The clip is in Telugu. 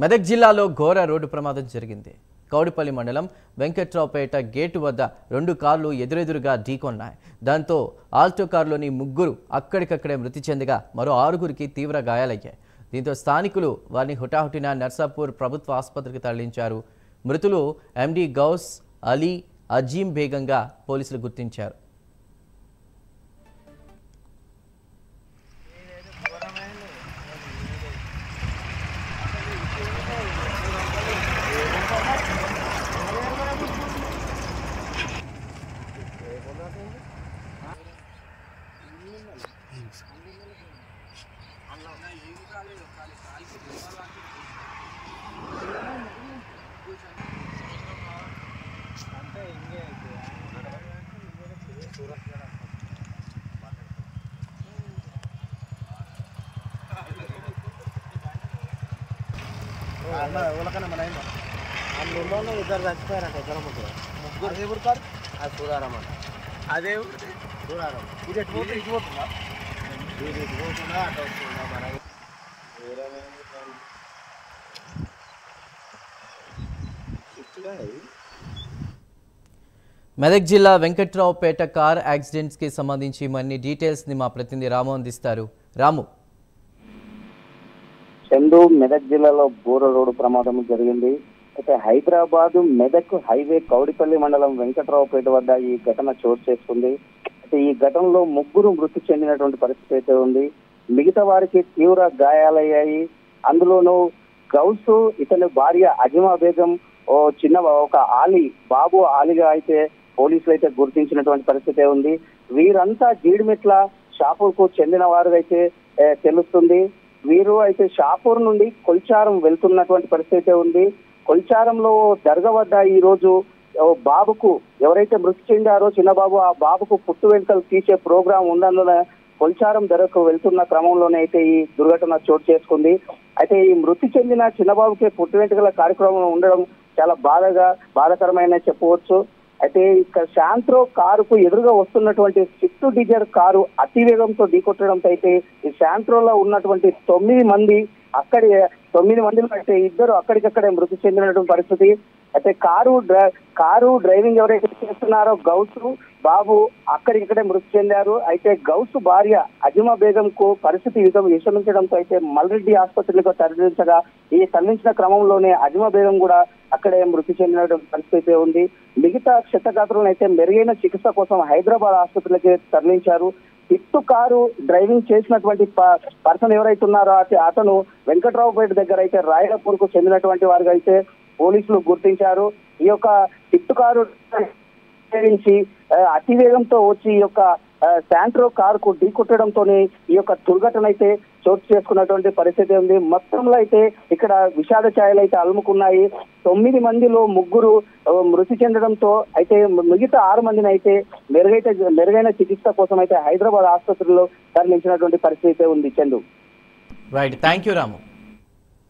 మెదక్ జిల్లాలో ఘోర రోడ్డు ప్రమాదం జరిగింది. కౌడిపల్లి మండలం వెంకట్రావుపేట గేటు వద్ద 2 కార్లు ఎదురెదురుగా ఢీకొన్నాయి. దాంతో ఆల్టో కారులోని 3 అక్కడికక్కడే మృతి చెందగా మరో 6గురికి తీవ్ర గాయాలయ్యాయి. దీంతో స్థానికులు వారిని హుటాహుటిన నర్సాపూర్ ప్రభుత్వ ఆసుపత్రికి తరలించారు. మృతులు ఎండి గౌస్ అలీ అజీం బేగంగా పోలీసులు గుర్తించారు. అందులో ఇద్దరు చచ్చిపోయారంట. ఇద్దరు ముగ్గురు దేవుడు కాదు అది సూరారం అంట. అదే సూరారం ఇది ఎటు పోతుంది ఇటు పోతుందా ఇది ఇటు పోతుందా అటు వస్తుందా మన మెదక్ జిల్లా వెంకట్రావుపేట కార్ యాక్సిడెంట్స్ కి సంబంధించి మరిన్ని డీటెయిల్స్ ని మా ప్రతినిధి రాము అందిస్తారు. రాము, చందు మెదక్ జిల్లాలో బోర రోడ్డు ప్రమాదం జరిగింది. అయితే హైదరాబాద్ మెదక్ హైవే కౌడిపల్లి మండలం వెంకట్రావుపేట వద్ద ఈ ఘటన చోటు చేసుకుంది. అయితే ఈ ఘటనలో 3 మృతి చెందినటువంటి పరిస్థితి అయితే ఉంది. మిగతా వారికి తీవ్ర గాయాలయ్యాయి. అందులోనూ గౌస్ ఇతని భార్య అజిమా బేగం ఒక బాబు ఆలిగా అయితే పోలీసులు అయితే గుర్తించినటువంటి పరిస్థితి ఉంది. వీరంతా జీడిమెట్ల షాపూర్ కు చెందిన వారు అయితే తెలుస్తుంది. వీరు అయితే షాపూర్ నుండి కొల్చారం వెళ్తున్నటువంటి పరిస్థితి ఉంది. కొల్చారంలో దర్గా వద్ద ఈ రోజు బాబుకు ఎవరైతే మృతి చెందారో చిన్నబాబు ఆ బాబుకు పుట్టు వెంట్రుకలు తీసే ప్రోగ్రాం ఉన్నందున కొల్చారం దర్గాకు వెళ్తున్న క్రమంలోనే అయితే ఈ దుర్ఘటన చోటు చేసుకుంది. అయితే ఈ మృతి చెందిన చిన్నబాబుకి పుట్టు వెంట్రుకల కార్యక్రమం ఉండడం చాలా బాధాకరమైన చెప్పవచ్చు. అయితే ఇక్కడ శాంత్రో కారుకు ఎదురుగా వస్తున్నటువంటి స్విఫ్ట్ డిజైర్ కారు అతివేగంతో ఢీకొట్టడంతో అయితే ఈ శాంత్రోలో ఉన్నటువంటి 9 మంది 9 మందిలో అయితే 2 అక్కడికక్కడే మృతి చెందినటువంటి పరిస్థితి. అయితే కారు డ్రైవింగ్ ఎవరైతే చేస్తున్నారో గౌస్ బాబు అక్కడికక్కడే మృతి చెందారు. అయితే గౌస్ భార్య అజిమా బేగం కు పరిస్థితి విషమించడంతో అయితే మల్రెడ్డి ఆసుపత్రికి తరలించిన క్రమంలోనే అజిమా బేగం కూడా అక్కడే మృతి చెందిన పరిస్థితి ఉంది. మిగతా క్షతగాత్రులను అయితే మెరుగైన చికిత్స కోసం హైదరాబాద్ ఆసుపత్రికి తరలించారు. స్విఫ్ట్ కారు డ్రైవింగ్ చేసినటువంటి పర్సన్ ఎవరైతే ఉన్నారో అతను వెంకట్రావుపేట దగ్గర అయితే రాయలపూర్ కు చెందినటువంటి వారిగా అయితే పోలీసులు గుర్తించారు. ఈ యొక్క స్విఫ్ట్ కారు అతివేగంతో వచ్చి ఈ యొక్క శాంట్రో కారుకు ఢీకొట్టడంతోనే ఈ యొక్క దుర్ఘటన అయితే చోటు చేసుకున్నటువంటి పరిస్థితి ఉంది. మొత్తంలో అయితే ఇక్కడ విషాద ఛాయలు అయితే అలుముకున్నాయి. 9 మందిలో 3 మృతి చెందడంతో అయితే మిగతా 6 మందిని అయితే మెరుగైన చికిత్స కోసం అయితే హైదరాబాద్ ఆసుపత్రిలో తరలించినటువంటి పరిస్థితి ఉంది. Chandu, right, thank you Ramu.